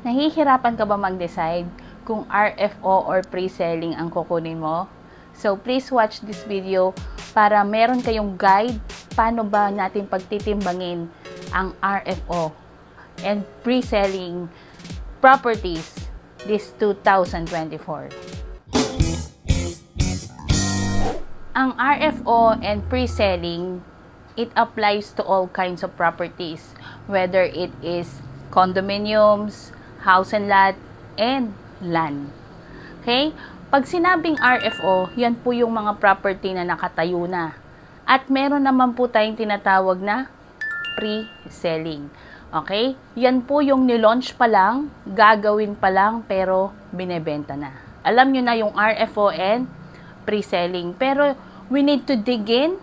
Nahihirapan ka ba mag-decide kung RFO or pre-selling ang kukunin mo? So, please watch this video para meron kayong guide paano ba natin pagtitimbangin ang RFO and pre-selling properties this 2024. Ang RFO and pre-selling, it applies to all kinds of properties, whether it is condominiums, house and lot, and land. Okay? Pag sinabing RFO, yan po yung mga property na nakatayo na. At meron naman po tayong tinatawag na pre-selling. Okay? Yan po yung nilaunch pa lang, gagawin pa lang, pero binebenta na. Alam nyo na yung RFO and pre-selling. Pero we need to dig in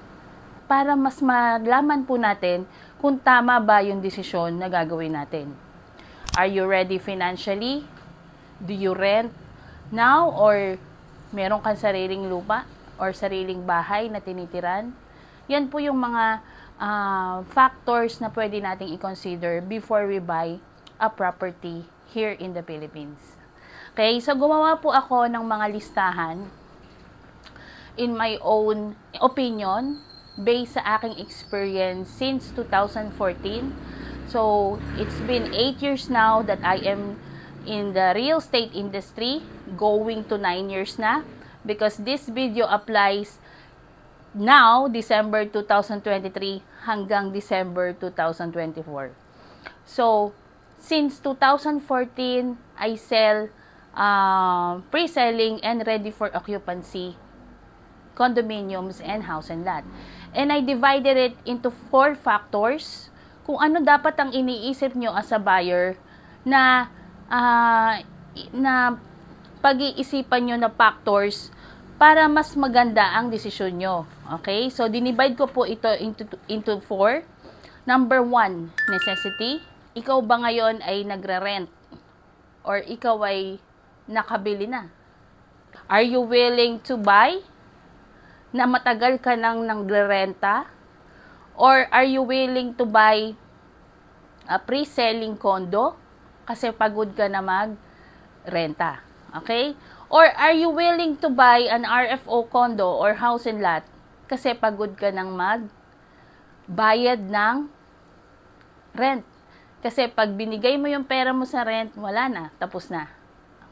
para mas malaman po natin kung tama ba yung desisyon na gagawin natin. Are you ready financially? Do you rent now or meron kang sariling lupa or sariling bahay na tinitiran? Yan po yung mga factors na pwede nating i-consider before we buy a property here in the Philippines. Okay, so gumawa po ako ng mga listahan in my own opinion based sa aking experience since 2014. So, it's been 8 years now that I am in the real estate industry, going to 9 years na, because this video applies now, December 2023 hanggang December 2024. So, since 2014, I sell pre-selling and ready for occupancy condominiums and house and lot. And I divided it into 4 factors kung ano dapat ang iniisip nyo as a buyer na pag-iisipan nyo na factors para mas maganda ang desisyon nyo. Okay? So, dinivide ko po ito into 4. Number 1, necessity. Ikaw ba ngayon ay nagre-rent? Or ikaw ay nakabili na? Are you willing to buy na matagal ka nang nagre-renta? Or are you willing to buy a pre-selling condo kasi pagod ka na mag-renta? Okay? Or are you willing to buy an RFO condo or house and lot kasi pagod ka nang mag-bayad ng rent? Kasi pag binigay mo yung pera mo sa rent, wala na, tapos na.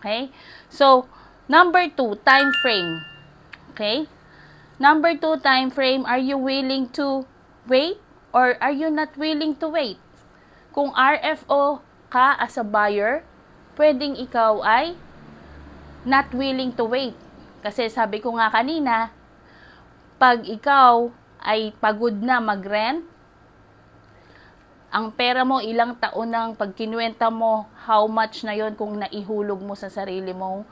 Okay? So, number 2, time frame. Okay? Number 2, time frame, are you willing to wait or are you not willing to wait? Kung RFO ka as a buyer, pwedeng ikaw ay not willing to wait. Kasi sabi ko nga kanina, pag ikaw ay pagod na mag-rent, ang pera mo ilang taon nang pag kinuwenta mo, how much na yon kung naihulog mo sa sarili mong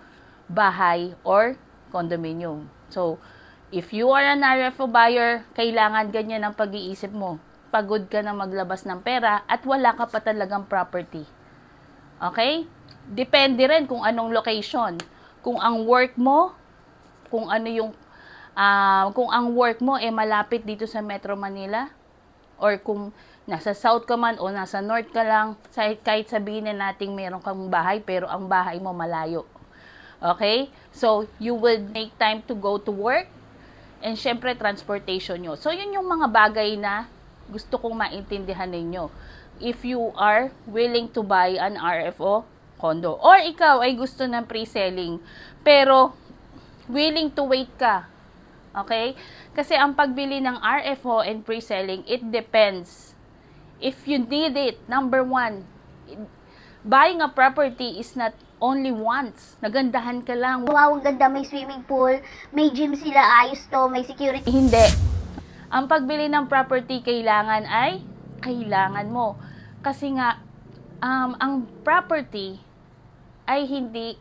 bahay or condominium. So, if you are an RFO buyer, kailangan ganyan ang pag-iisip mo. Pagod ka na maglabas ng pera at wala ka pa talagang property. Okay? Depende rin kung anong location. Kung ang work mo, kung ang work mo malapit dito sa Metro Manila, or kung nasa South ka man o nasa North ka lang, kahit sabihin na natin meron kang bahay pero ang bahay mo malayo. Okay? So, you would make time to go to work. And syempre, transportation nyo. So, yun yung mga bagay na gusto kong maintindihan ninyo. If you are willing to buy an RFO condo. Or ikaw ay gusto ng pre-selling. Pero, willing to wait ka. Okay? Kasi ang pagbili ng RFO and pre-selling, it depends. If you need it, number 1, buying a property is not only once. Nagandahan ka lang. Wow, ang ganda, may swimming pool, may gym sila, ayos to, may security. Hindi. Ang pagbili ng property kailangan mo. Kasi nga, ang property ay hindi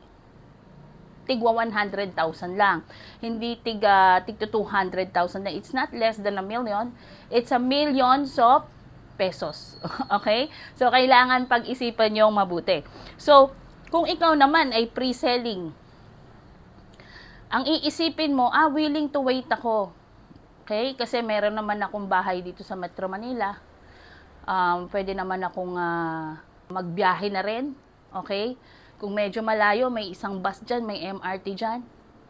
tigwa 100,000 lang. Hindi tigwa 200,000 na. It's not less than $1 million. It's a millions of pesos. Okay? So, kailangan pag-isipan nyo mabuti. So, kung ikaw naman ay pre-selling, ang iisipin mo, willing to wait ako. Okay? Kasi meron naman akong bahay dito sa Metro Manila. Pwede naman akong magbiyahe na rin. Okay? Kung medyo malayo, may isang bus dyan, may MRT dyan.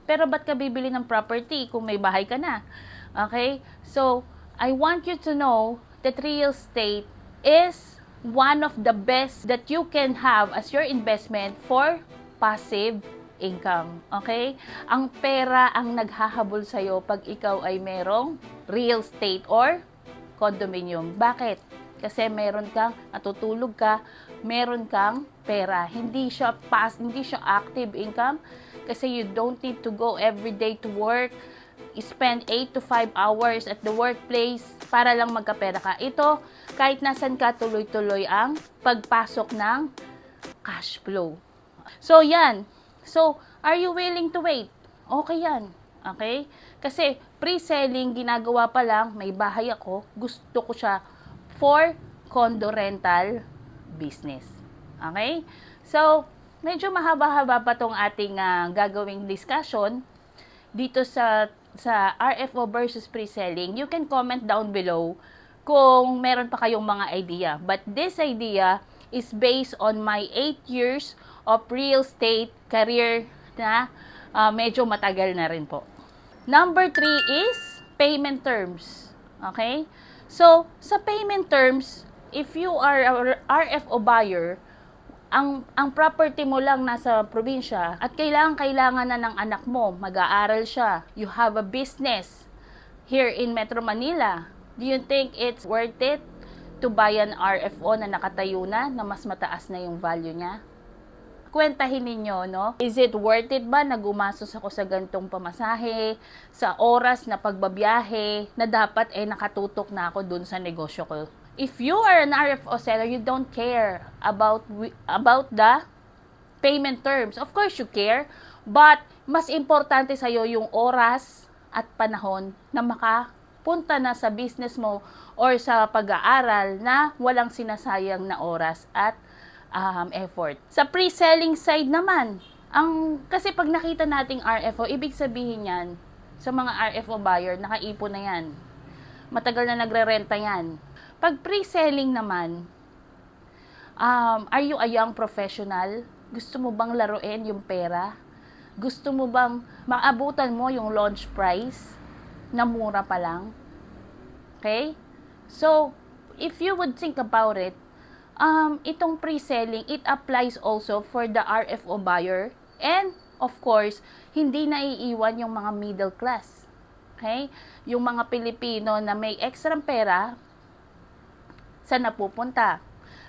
Pero ba't ka bibili ng property kung may bahay ka na? Okay? So, I want you to know that real estate is one of the best that you can have as your investment for passive income. Okay? Ang pera ang naghahabol sa'yo pag ikaw ay merong real estate or condominium. Bakit? Kasi meron kang, natutulog ka, meron kang pera. Hindi siya active income kasi you don't need to go every day to work, spend 8 to 5 hours at the workplace para lang magkapera ka. Ito, kahit nasan ka, tuloy-tuloy ang pagpasok ng cash flow. So, yan. So, are you willing to wait? Okay yan. Okay? Kasi, pre-selling, ginagawa pa lang, may bahay ako, gusto ko siya for condo rental business. Okay? So, medyo mahaba-haba pa tong ating gagawing discussion dito sa RFO versus pre-selling. You can comment down below kung meron pa kayong mga idea. But this idea is based on my 8 years of real estate career na medyo matagal na rin po. Number 3 is payment terms. Okay? So, sa payment terms, if you are a RFO buyer, ang property mo lang nasa probinsya at kailangan na ng anak mo, mag-aaral siya, you have a business here in Metro Manila, do you think it's worth it to buy an RFO na nakatayo na mas mataas na yung value niya? Kwentahin ninyo, no? Is it worth it ba na gumastos ako sa gantong pamasahe, sa oras na pagbabiyahe, na dapat nakatutok na ako dun sa negosyo ko? If you are an RFO seller, you don't care about the payment terms. Of course, you care, but mas importante sa'yo yung oras at panahon na makapunta na sa business mo or sa pag-aaral na walang sinasayang na oras at effort. Sa pre-selling side naman, kasi pag nakita nating RFO, ibig sabihin yan, sa mga RFO buyer, nakaipon na yan. Matagal na nagre-renta yan. Pag pre-selling naman, are you a young professional? Gusto mo bang laruin yung pera? Gusto mo bang maabutan mo yung launch price na mura pa lang? Okay? So, if you would think about it, itong pre-selling, it applies also for the RFO buyer. And, of course, hindi naiiwan yung mga middle class. Okay? Yung mga Pilipino na may extra pera, saan napupunta?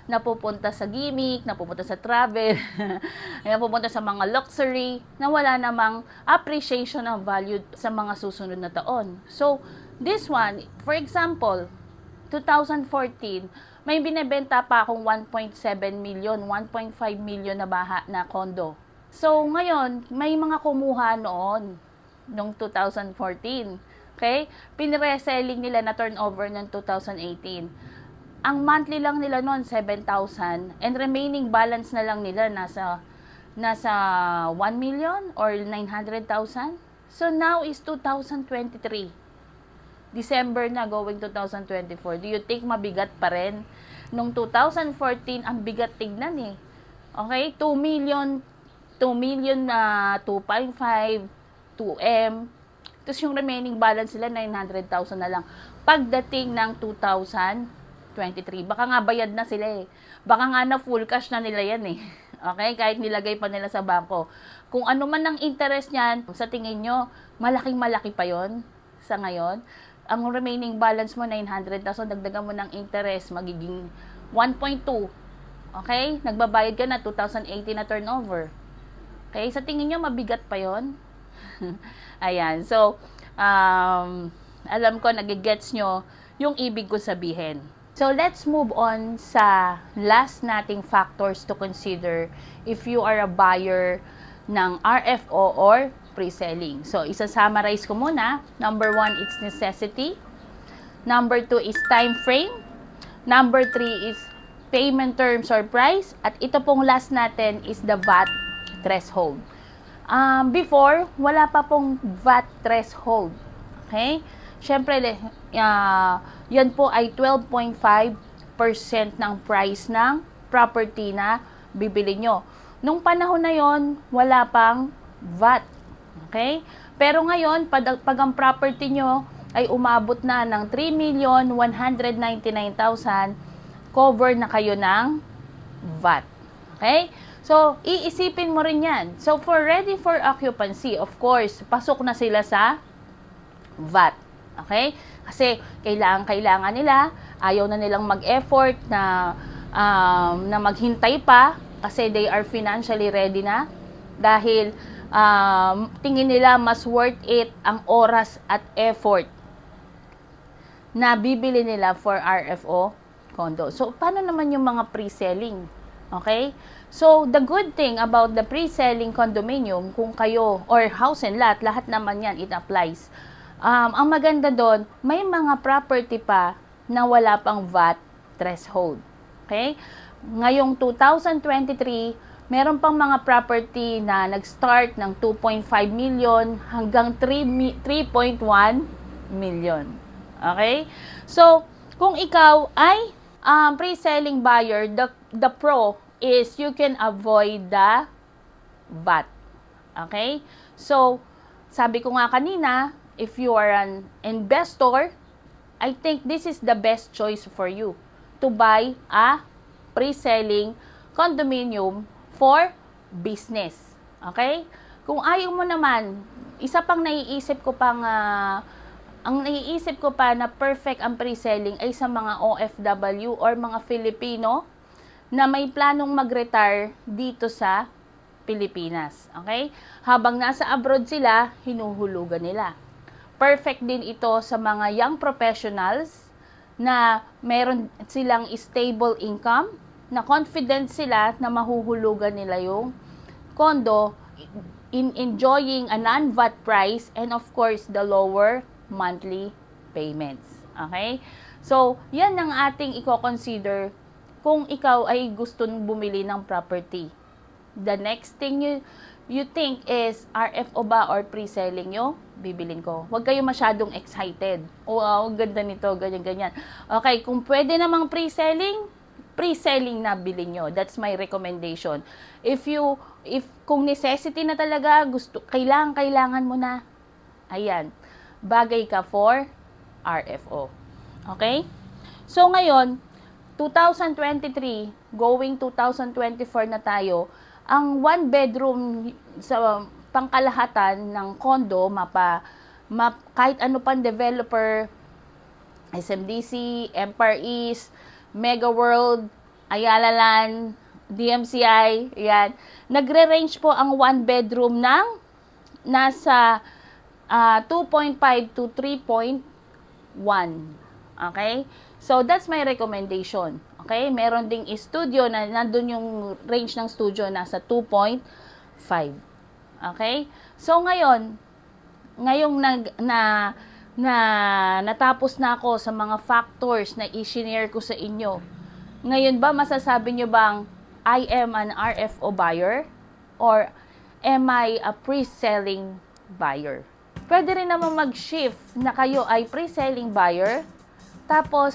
Napupunta sa gimmick, napupunta sa travel, napupunta sa mga luxury, na wala namang appreciation of value sa mga susunod na taon. So, this one, for example, 2014, may binebenta pa akong 1.7 million, 1.5 million na na condo. So, ngayon, may mga kumuha noong 2014. Okay? Pinreselling nila na turnover ng 2018. Ang monthly lang nila noon, 7,000. And remaining balance na lang nila nasa 1 million or 900,000. So, now is 2023. December na going 2024. Do you think mabigat pa rin? Nung 2014, ang bigat tignan eh. Okay? 2 million na 2.5, 2M. Tapos yung remaining balance sila, 900,000 na lang. Pagdating ng 2023, baka nga bayad na sila eh. Baka nga na full cash na nila yan eh. Okay? Kahit nilagay pa nila sa bangko. Kung ano man ang interest niyan, sa tingin nyo, malaking-malaki pa yon sa ngayon. Ang remaining balance mo, 900,000, dagdagan mo ng interest, magiging 1.2. Okay? Nagbabayad ka na 2018 na turnover. Okay? Sa tingin nyo, mabigat pa yon. Ayan. So, alam ko, nagigets nyo yung ibig ko sabihin. So, let's move on sa last nating factors to consider if you are a buyer ng RFO or pre-selling. So, isa-summarize ko muna. Number 1, it's necessity. Number 2 is time frame. Number 3 is payment terms or price. At ito pong last natin is the VAT threshold. Before, wala pa pong VAT threshold. Okay? Siyempre, yan po ay 12.5% ng price ng property na bibili nyo. Nung panahon na yon, wala pang VAT. Okay? Pero ngayon, pag ang property nyo ay umabot na ng 3,199,000, cover na kayo ng VAT. Okay? So, iisipin mo rin yan. So, for ready for occupancy, of course, pasok na sila sa VAT. Okay? Kasi kailangan nila, ayaw na nilang mag-effort na maghintay pa kasi they are financially ready na dahil tingin nila mas worth it ang oras at effort na bibili nila for RFO condo. So, paano naman yung mga pre-selling? Okay? So, the good thing about the pre-selling condominium, kung kayo, or house and lot, lahat naman yan, it applies. Ang maganda doon, may mga property pa na wala pang VAT threshold. Okay? Ngayong 2023, meron pang mga property na nag-start ng 2.5 million hanggang 3.1 million. Okay? So, kung ikaw ay pre-selling buyer, the pro is you can avoid the VAT. Okay? So, sabi ko nga kanina, if you are an investor, I think this is the best choice for you to buy a pre-selling condominium for business. Okay? Kung ayaw mo naman, isa pang naiisip ko pang ang naiisip ko pa na perfect ang pre-selling ay sa mga OFW or mga Filipino na may planong mag-retire dito sa Pilipinas. Okay? Habang nasa abroad sila, hinuhulugan nila. Perfect din ito sa mga young professionals na meron silang stable income, na confident sila na mahuhulugan nila yung condo in enjoying a non-VAT price and of course the lower monthly payments. Okay? So, yan ang ating i-consider kung ikaw ay gusto bumili ng property. The next thing you think is RFO ba or pre-selling nyo? Bibilin ko. Huwag kayo masyadong excited. Wow, ganda nito, ganyan-ganyan. Okay, kung pwede namang pre-selling na bilhin nyo. That's my recommendation. If kung necessity na talaga, kailangan mo na, ayan, bagay ka for RFO. Okay? So, ngayon, 2023, going 2024 na tayo, ang one bedroom sa pangkalahatan ng condo, kahit ano pang developer, SMDC, Empire East, Mega World, Ayala Land, DMCI, yan. Nagre-range po ang one bedroom ng nasa 2.5 to 3.1. Okay? So, that's my recommendation. Okay? Meron ding studio na nandun yung range ng studio nasa 2.5. Okay? So, ngayong natapos na ako sa mga factors na i-share ko sa inyo. Ngayon ba, masasabi nyo bang I am an RFO buyer? Or am I a pre-selling buyer? Pwede rin naman mag-shift na kayo ay pre-selling buyer, tapos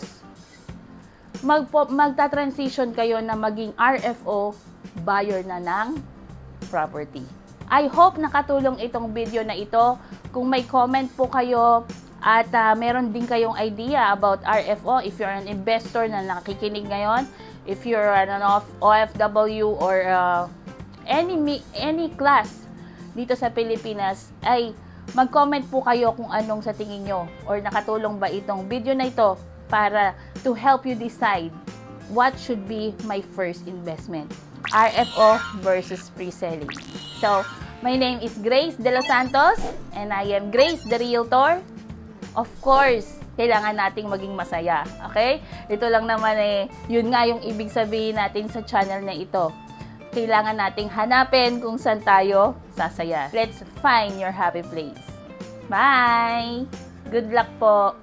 magta-transition kayo na maging RFO buyer na ng property. I hope nakatulong itong video na ito. Kung may comment po kayo at meron din kayong idea about RFO, if you're an investor na nakikinig ngayon, if you're an OFW or any class dito sa Pilipinas, ay mag-comment po kayo kung anong sa tingin nyo or nakatulong ba itong video na ito para to help you decide what should be my first investment, RFO versus pre-selling. So, my name is Grace De Los Santos and I am Grace the Realtor. Of course, kailangan nating maging masaya. Okay? Ito lang naman yun nga yung ibig sabihin natin sa channel na ito. Kailangan nating hanapin kung saan tayo sasaya. Let's find your happy place. Bye! Good luck po!